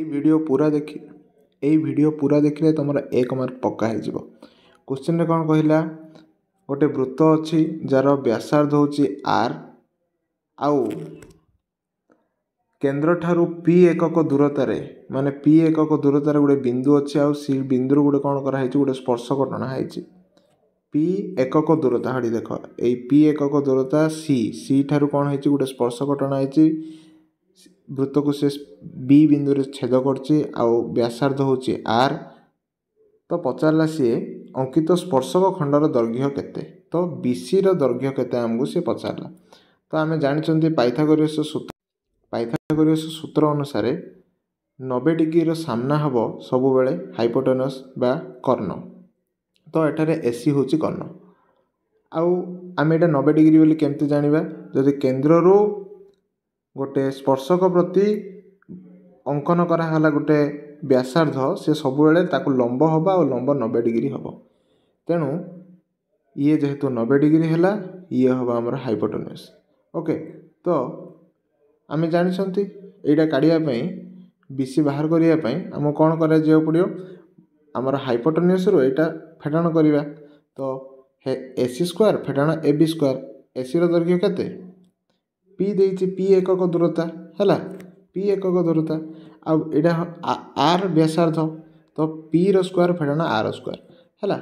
এই वीडियो पूरा देखिले तुम 1 मार्क पक्का हो। क्वेश्चन रे कौन कहला गोटे वृत्त अच्छी जार व्यासार्ध होची आर आउ केन्द्र ठारू पी एकक दूरतार माने पी एकक दूरतार गोटे बिंदु अच्छी आउ सी बिंदु गोटे कौन कराई गोटे स्पर्शक टणा है पी एकक दूरता हाँ देख ये पी एकक दूरता सी ठारू कौन है गोटे स्पर्शक टणा है वृत्त को से बी बिंदु रे छेद करछि आउ व्यासार्ध होछि आर तो पचारला सी अंकित स्पर्शक खंडर दैर्घ्य केते तो बीसी रो दैर्घ्य केते हमको से पचारला तो आमे जानिछंती पाइथागोरस सूत्र अनुसार 90 डिग्री रो सामना हबो सब बेले हाइपोटेनस बा कर्ण तो एठारे एसी होछि कर्ण आउ आमे एटा 90 डिग्री बोली केमते जानिबा जदि केंद्र रो गोटे स्पर्शक प्रति अंकन कराला गोटे व्यासार्ध से सब बेले ताकू लंब हबा और लंब 90 डिग्री हम तेणु ये जेहेतु 90 डिग्री है ये हबा हमर हाइपोटेनस ओके तो आमे जानिछंती एटा काढिया पई बीसी बाहर करिया पई हम कोन करा जे पड़ियो हमर हाइपोटेनस रो एटा फेटाण करिवा तो एसी स्क्वायर फेटाण एबी स्क्वायर एसी रो दैर्घ्य केते पी देछि पी एकक दूरता हैला पी एकक दूरता आ एटा आर व्यासार्ध तो पी रो स्क्वायर फेटाण आर स्क्वायर हैला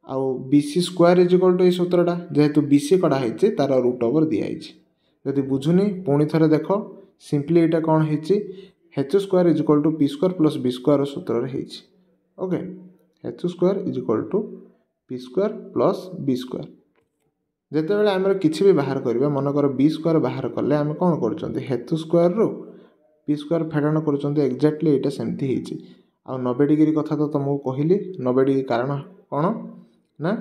आ BC square is equal to ए सूत्रटा जेहेतु बीसी कड़ा हैछि तार रूट ओवर दिया हैछि यदि बुझुनी पुणी थरे देखो सिंपली एटा कोन हैछि H square is equal to P square plus B square सूत्र रे हैछि okay H square is equal to P square plus B square जेते बेले हमर किछि भी बाहर करबा मनकर बी स्क्वायर बाहर करले हम कोन करचंती हेतु square rho P square फेडाण करचंती exactly एटा सेमती हेछि आ 90 डिग्री कथा तो तुमको कहली 90 डिग्री कारण कोन ना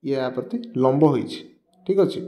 ये प्रति लंब होइछि ठीक अछि।